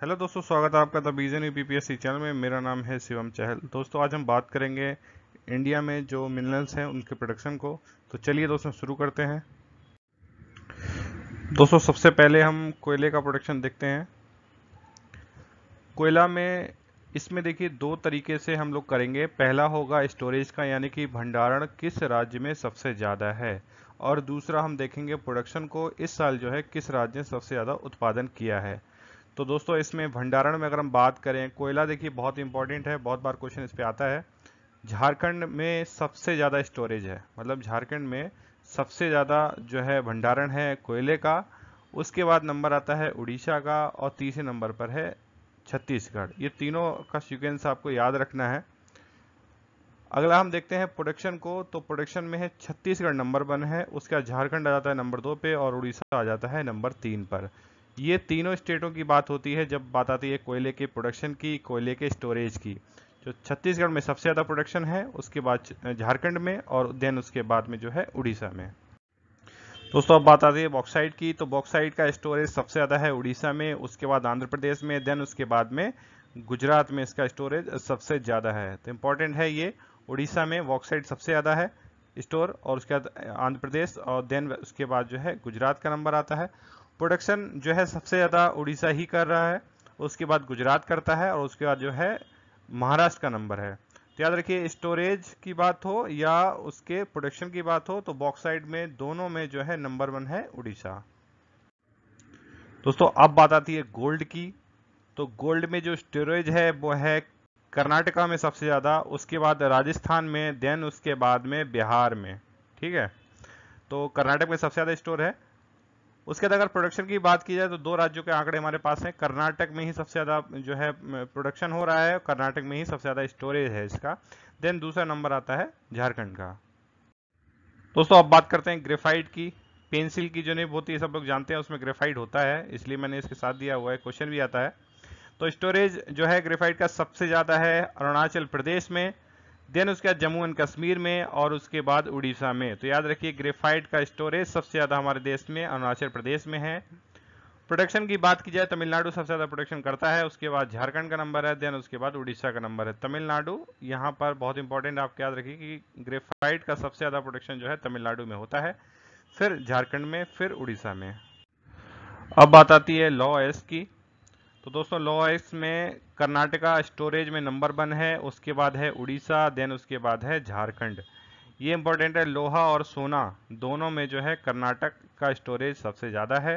Hello दोस्तों, स्वागत है आपका द विजन यूपीपीएससी चैनल में। मेरा नाम है शिवम चहल। दोस्तों, आज हम बात करेंगे इंडिया में जो मिनरल्स हैं उनके प्रोडक्शन को। तो चलिए दोस्तों शुरू करते हैं। दोस्तों, सबसे पहले हम कोयले का प्रोडक्शन देखते हैं। कोयला में इसमें देखिए दो तरीके से हम लोग करेंगे। पहला होगा स्टोरेज का, यानी कि भंडारण किस राज्य में सबसे ज़्यादा है, और दूसरा हम देखेंगे प्रोडक्शन को, इस साल जो है किस राज्य ने सबसे ज़्यादा उत्पादन किया है। तो दोस्तों, इसमें भंडारण में अगर हम बात करें, कोयला देखिए बहुत इंपॉर्टेंट है, बहुत बार क्वेश्चन इस पे आता है। झारखंड में सबसे ज़्यादा स्टोरेज है, मतलब झारखंड में सबसे ज़्यादा जो है भंडारण है कोयले का। उसके बाद नंबर आता है उड़ीसा का, और तीसरे नंबर पर है छत्तीसगढ़। ये तीनों का सीक्वेंस आपको याद रखना है। अगला हम देखते हैं प्रोडक्शन को। तो प्रोडक्शन में है छत्तीसगढ़ नंबर 1 है, उसके बाद झारखंड आ जाता है नंबर 2 पे, और उड़ीसा आ जाता है नंबर 3 पर। ये तीनों स्टेटों की बात होती है जब बात आती है कोयले के प्रोडक्शन की, कोयले के स्टोरेज की। जो छत्तीसगढ़ में सबसे ज़्यादा प्रोडक्शन है, उसके बाद झारखंड में, और देन उसके बाद में जो है उड़ीसा में। दोस्तों, अब बात आती है बॉक्साइट की। तो बॉक्साइट का स्टोरेज सबसे ज़्यादा है उड़ीसा में, उसके बाद आंध्र प्रदेश में, देन उसके बाद में गुजरात में इसका स्टोरेज सबसे ज़्यादा है। तो इम्पोर्टेंट है ये, उड़ीसा में बॉक्साइट सबसे ज़्यादा है स्टोर, और उसके बाद आंध्र प्रदेश, और देन उसके बाद जो है गुजरात का नंबर आता है। प्रोडक्शन जो है सबसे ज़्यादा उड़ीसा ही कर रहा है, उसके बाद गुजरात करता है, और उसके बाद जो है महाराष्ट्र का नंबर है। तो याद रखिए, स्टोरेज की बात हो या उसके प्रोडक्शन की बात हो, तो बॉक्साइट में दोनों में जो है नंबर 1 है उड़ीसा। दोस्तों, अब बात आती है गोल्ड की। तो गोल्ड में जो स्टोरेज है वो है कर्नाटका में सबसे ज़्यादा, उसके बाद राजस्थान में, देन उसके बाद में बिहार में। ठीक है, तो कर्नाटक में सबसे ज़्यादा स्टोर है। उसके बाद अगर प्रोडक्शन की बात की जाए तो दो राज्यों के आंकड़े हमारे पास हैं। कर्नाटक में ही सबसे ज़्यादा जो है प्रोडक्शन हो रहा है, कर्नाटक में ही सबसे ज़्यादा स्टोरेज है इसका। देन दूसरा नंबर आता है झारखंड का। दोस्तों, अब बात करते हैं ग्रेफाइट की। पेंसिल की जो निब होती है सब लोग जानते हैं, उसमें ग्रेफाइट होता है, इसलिए मैंने इसके साथ दिया हुआ है, क्वेश्चन भी आता है। तो स्टोरेज जो है ग्रेफाइट का सबसे ज़्यादा है अरुणाचल प्रदेश में, देन उसके बाद जम्मू एंड कश्मीर में, और उसके बाद उड़ीसा में। तो याद रखिए, ग्रेफाइट का स्टोरेज सबसे ज़्यादा हमारे देश में अरुणाचल प्रदेश में है। प्रोडक्शन की बात की जाए, तमिलनाडु सबसे ज़्यादा प्रोडक्शन करता है, उसके बाद झारखंड का नंबर है, देन उसके बाद उड़ीसा का नंबर है। तमिलनाडु यहाँ पर बहुत इंपॉर्टेंट, आप याद रखिए कि ग्रेफाइट का सबसे ज़्यादा प्रोडक्शन जो है तमिलनाडु में होता है, फिर झारखंड में, फिर उड़ीसा में। अब बात आती है लॉ एस की। तो दोस्तों, लॉ एस में कर्नाटका स्टोरेज में नंबर 1 है, उसके बाद है उड़ीसा, देन उसके बाद है झारखंड। ये इंपॉर्टेंट है, लोहा और सोना दोनों में जो है कर्नाटक का स्टोरेज सबसे ज़्यादा है।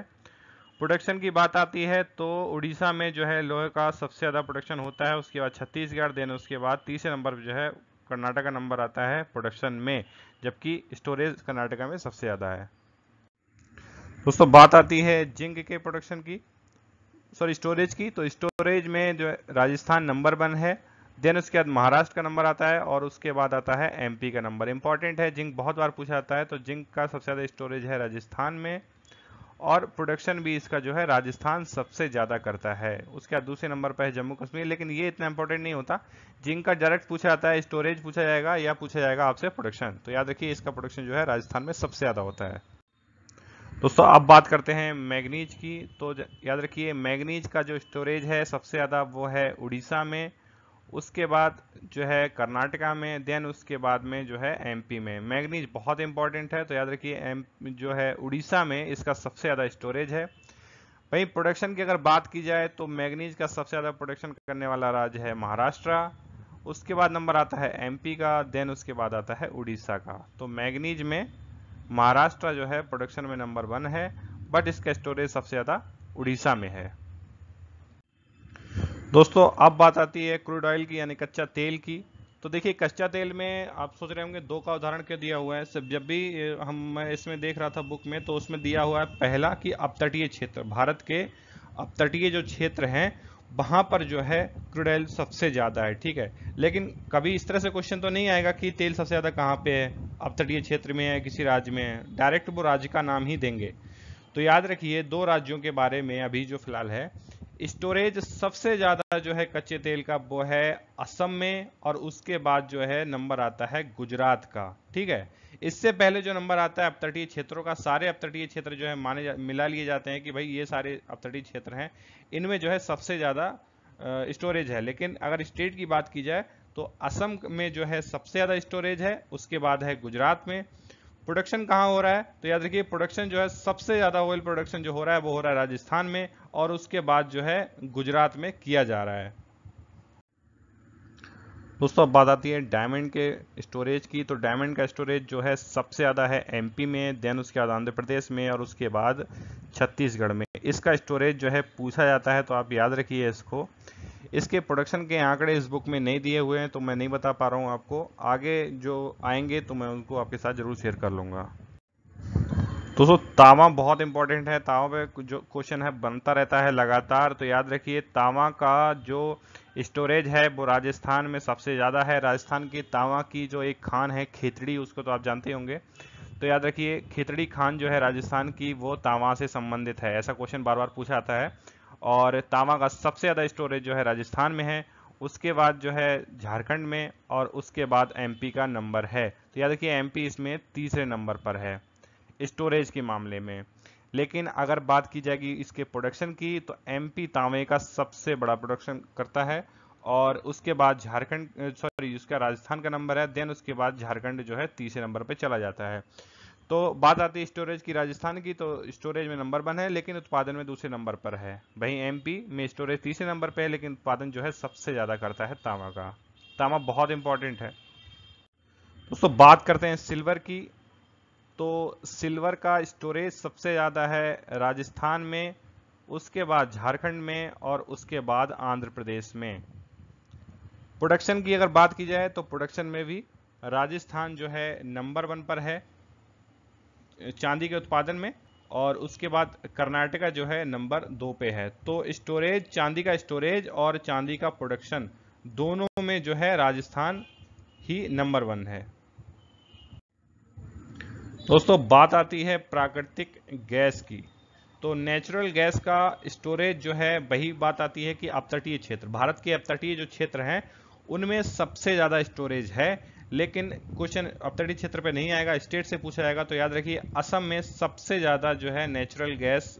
प्रोडक्शन की बात आती है तो उड़ीसा में जो है लोहे का सबसे ज़्यादा प्रोडक्शन होता है, उसके बाद छत्तीसगढ़, देन उसके बाद तीसरे नंबर पर जो है कर्नाटक का नंबर आता है प्रोडक्शन में, जबकि स्टोरेज कर्नाटका में सबसे ज़्यादा है। दोस्तों, बात आती है जिंक के प्रोडक्शन की, सॉरी स्टोरेज की। तो स्टोरेज में जो है राजस्थान नंबर 1 है, देन उसके बाद महाराष्ट्र का नंबर आता है, और उसके बाद आता है एमपी का नंबर। इंपॉर्टेंट है, जिंक बहुत बार पूछा जाता है। तो जिंक का सबसे ज़्यादा स्टोरेज है राजस्थान में, और प्रोडक्शन भी इसका जो है राजस्थान सबसे ज़्यादा करता है। उसके बाद दूसरे नंबर पर है जम्मू कश्मीर, लेकिन ये इतना इंपॉर्टेंट नहीं होता। जिंक का डायरेक्ट पूछा जाता है, स्टोरेज पूछा जाएगा या पूछा जाएगा आपसे प्रोडक्शन। तो याद रखिए, इसका प्रोडक्शन जो है राजस्थान में सबसे ज़्यादा होता है। दोस्तों, अब बात करते हैं मैग्नीज की। तो याद रखिए, मैग्नीज का जो स्टोरेज है सबसे ज़्यादा वो है उड़ीसा में, उसके बाद जो है कर्नाटका में, देन उसके बाद में जो है एमपी में। मैग्नीज बहुत इंपॉर्टेंट है, तो याद रखिए एम जो है उड़ीसा में इसका सबसे ज़्यादा स्टोरेज है। वहीं प्रोडक्शन की अगर बात की जाए तो मैग्नीज का सबसे ज़्यादा प्रोडक्शन करने वाला राज्य है महाराष्ट्र, उसके बाद नंबर आता है एमपी का, देन उसके बाद आता है उड़ीसा का। तो मैग्नीज में महाराष्ट्र जो है प्रोडक्शन में नंबर 1 है, बट इसका स्टोरेज सबसे ज़्यादा उड़ीसा में है। दोस्तों, अब बात आती है क्रूड ऑयल की, यानी कच्चा तेल की। तो देखिए, कच्चा तेल में आप सोच रहे होंगे दो का उदाहरण क्यों दिया हुआ है। सब जब भी मैं इसमें देख रहा था बुक में, तो उसमें दिया हुआ है पहला कि अपतटीय क्षेत्र, भारत के अपतटीय जो क्षेत्र हैं वहां पर जो है क्रूड ऑयल सबसे ज़्यादा है। ठीक है, लेकिन कभी इस तरह से क्वेश्चन तो नहीं आएगा कि तेल सबसे ज़्यादा कहाँ पे है, अपतटीय क्षेत्र में है, किसी राज्य में है। डायरेक्ट वो राज्य का नाम ही देंगे। तो याद रखिए, दो राज्यों के बारे में अभी जो फिलहाल है, स्टोरेज सबसे ज्यादा जो है कच्चे तेल का वो है असम में, और उसके बाद जो है नंबर आता है गुजरात का। ठीक है, इससे पहले जो नंबर आता है अपतटीय क्षेत्रों का, सारे अपतटीय क्षेत्र जो है मिला लिए जाते हैं कि भाई ये सारे अपतटीय क्षेत्र हैं, इनमें जो है सबसे ज़्यादा स्टोरेज है। लेकिन अगर स्टेट की बात की जाए तो असम में जो है सबसे ज़्यादा स्टोरेज है, उसके बाद है गुजरात में। प्रोडक्शन कहाँ हो रहा है, तो याद रखिए प्रोडक्शन जो है सबसे ज़्यादा ऑयल प्रोडक्शन जो हो रहा है वो हो रहा है राजस्थान में, और उसके बाद जो है गुजरात में किया जा रहा है। दोस्तों अब बात आती है डायमंड के स्टोरेज की। तो डायमंड का स्टोरेज जो है सबसे ज़्यादा है एमपी में, देन उसके बाद आंध्र प्रदेश में, और उसके बाद छत्तीसगढ़ में। इसका स्टोरेज जो है पूछा जाता है, तो आप याद रखिए इसको। इसके प्रोडक्शन के आंकड़े इस बुक में नहीं दिए हुए हैं, तो मैं नहीं बता पा रहा हूँ आपको। आगे जो आएंगे तो मैं उनको आपके साथ जरूर शेयर कर लूँगा। दोस्तों तांबा बहुत इंपॉर्टेंट है, तांबा पे जो क्वेश्चन है बनता रहता है लगातार। तो याद रखिए तांबा का जो स्टोरेज है वो राजस्थान में सबसे ज़्यादा है। राजस्थान की तांबा की जो एक खान है खेतड़ी, उसको तो आप जानते होंगे। तो याद रखिए खेतड़ी खान जो है राजस्थान की, वो तांबा से संबंधित है। ऐसा क्वेश्चन बार बार पूछा जाता है। और तांबा का सबसे ज़्यादा स्टोरेज जो है राजस्थान में है, उसके बाद जो है झारखंड में, और उसके बाद एमपी का नंबर है। तो याद रखिए एमपी इसमें तीसरे नंबर पर है स्टोरेज के मामले में। लेकिन अगर बात की जाएगी इसके प्रोडक्शन की, तो एमपी तांबे का सबसे बड़ा प्रोडक्शन करता है, और उसके बाद झारखंड, सॉरी उसका राजस्थान का नंबर है, देन उसके बाद झारखंड जो है तीसरे नंबर पे चला जाता है। तो बात आती है स्टोरेज की राजस्थान की, तो स्टोरेज में नंबर 1 है, लेकिन उत्पादन में दूसरे नंबर पर है। वहीं एमपी में स्टोरेज तीसरे नंबर पे है, लेकिन उत्पादन जो है सबसे ज्यादा करता है तांबा का। तांबा बहुत इंपॉर्टेंट है। दोस्तों बात करते हैं सिल्वर की। तो सिल्वर का स्टोरेज सबसे ज़्यादा है राजस्थान में, उसके बाद झारखंड में, और उसके बाद आंध्र प्रदेश में। प्रोडक्शन की अगर बात की जाए तो प्रोडक्शन में भी राजस्थान जो है नंबर 1 पर है चांदी के उत्पादन में, और उसके बाद कर्नाटका जो है नंबर 2 पे है। तो स्टोरेज, चांदी का स्टोरेज और चांदी का प्रोडक्शन दोनों में जो है राजस्थान ही नंबर 1 है। दोस्तों बात आती है प्राकृतिक गैस की। तो नेचुरल गैस का स्टोरेज जो है, वही बात आती है कि अपतटीय क्षेत्र, भारत के अपतटीय जो क्षेत्र हैं उनमें सबसे ज़्यादा स्टोरेज है। लेकिन क्वेश्चन अपतटीय क्षेत्र पे नहीं आएगा, स्टेट से पूछा जाएगा। तो याद रखिए असम में सबसे ज़्यादा जो है नेचुरल गैस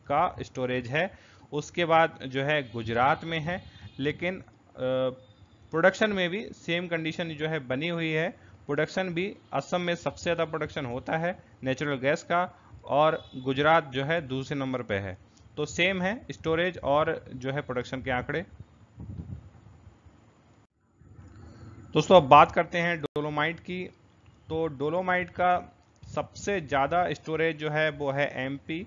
का स्टोरेज है, उसके बाद जो है गुजरात में है। लेकिन प्रोडक्शन में भी सेम कंडीशन जो है बनी हुई है। प्रोडक्शन भी असम में सबसे ज़्यादा प्रोडक्शन होता है नेचुरल गैस का, और गुजरात जो है दूसरे नंबर पे है। तो सेम है स्टोरेज और जो है प्रोडक्शन के आंकड़े। दोस्तों अब बात करते हैं डोलोमाइट की। तो डोलोमाइट का सबसे ज़्यादा स्टोरेज जो है वो है एमपी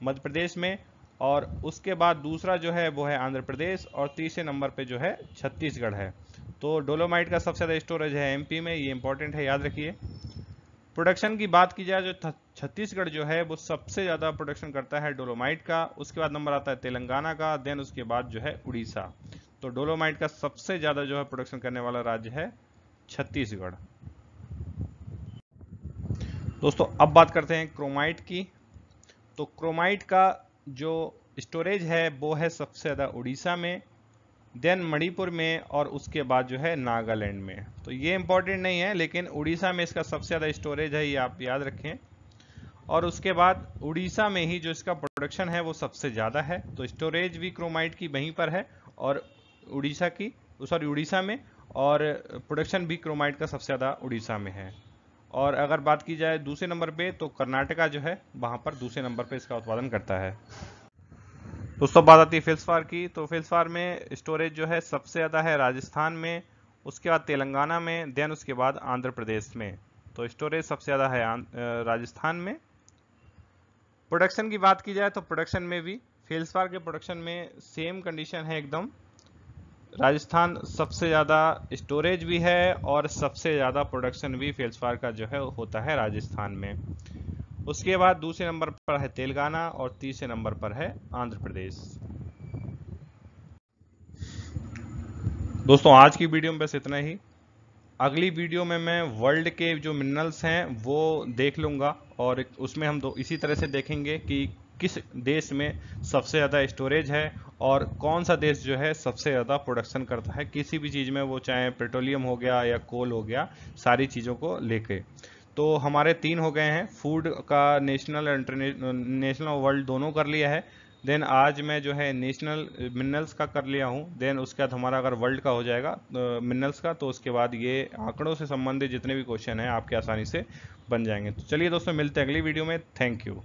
मध्य प्रदेश में, और उसके बाद दूसरा जो है वो है आंध्र प्रदेश, और तीसरे नंबर पे जो है छत्तीसगढ़ है। तो डोलोमाइट का सबसे ज़्यादा स्टोरेज है एमपी में, ये इंपॉर्टेंट है, याद रखिए। प्रोडक्शन की बात की जाए जो छत्तीसगढ़ जो है वो सबसे ज़्यादा प्रोडक्शन करता है डोलोमाइट का, उसके बाद नंबर आता है तेलंगाना का, देन उसके बाद जो है उड़ीसा। तो डोलोमाइट का सबसे ज़्यादा जो है प्रोडक्शन करने वाला राज्य है छत्तीसगढ़। दोस्तों अब बात करते हैं क्रोमाइट की। तो क्रोमाइट का जो स्टोरेज है वो है सबसे ज़्यादा उड़ीसा में, देन मणिपुर में, और उसके बाद जो है नागालैंड में। तो ये इंपॉर्टेंट नहीं है, लेकिन उड़ीसा में इसका सबसे ज़्यादा स्टोरेज है, ये आप याद रखें। और उसके बाद उड़ीसा में ही जो इसका प्रोडक्शन है वो सबसे ज़्यादा है। तो स्टोरेज भी क्रोमाइट की वहीं पर है, और उड़ीसा में, और प्रोडक्शन भी क्रोमाइट का सबसे ज़्यादा उड़ीसा में है। और अगर बात की जाए दूसरे नंबर पे, तो कर्नाटका जो है वहाँ पर दूसरे नंबर पे इसका उत्पादन करता है। दोस्तों बात आती है फेल्सपार की। तो फेल्सपार में स्टोरेज जो है सबसे ज़्यादा है राजस्थान में, उसके बाद तेलंगाना में, देन उसके बाद आंध्र प्रदेश में। तो स्टोरेज सबसे ज़्यादा है राजस्थान में। प्रोडक्शन की बात की जाए तो प्रोडक्शन में भी फेल्सपार के प्रोडक्शन में सेम कंडीशन है एकदम। राजस्थान सबसे ज़्यादा स्टोरेज भी है, और सबसे ज़्यादा प्रोडक्शन भी फेल्सपार का जो है होता है राजस्थान में। उसके बाद दूसरे नंबर पर है तेलंगाना, और तीसरे नंबर पर है आंध्र प्रदेश। दोस्तों आज की वीडियो में बस इतना ही। अगली वीडियो में मैं वर्ल्ड के जो मिनरल्स हैं वो देख लूँगा, और उसमें हम इसी तरह से देखेंगे कि किस देश में सबसे ज़्यादा स्टोरेज है, और कौन सा देश जो है सबसे ज़्यादा प्रोडक्शन करता है किसी भी चीज़ में, वो चाहे पेट्रोलियम हो गया या कोल हो गया, सारी चीज़ों को लेके। तो हमारे 3 हो गए हैं, फूड का नेशनल नेशनल और वर्ल्ड दोनों कर लिया है। देन आज मैं जो है नेशनल मिनरल्स का कर लिया हूँ। देन उसके बाद हमारा अगर वर्ल्ड का हो जाएगा मिनरल्स का, तो उसके बाद ये आंकड़ों से संबंधित जितने भी क्वेश्चन हैं आपके आसानी से बन जाएंगे। तो चलिए दोस्तों, मिलते हैं अगली वीडियो में। Thank you.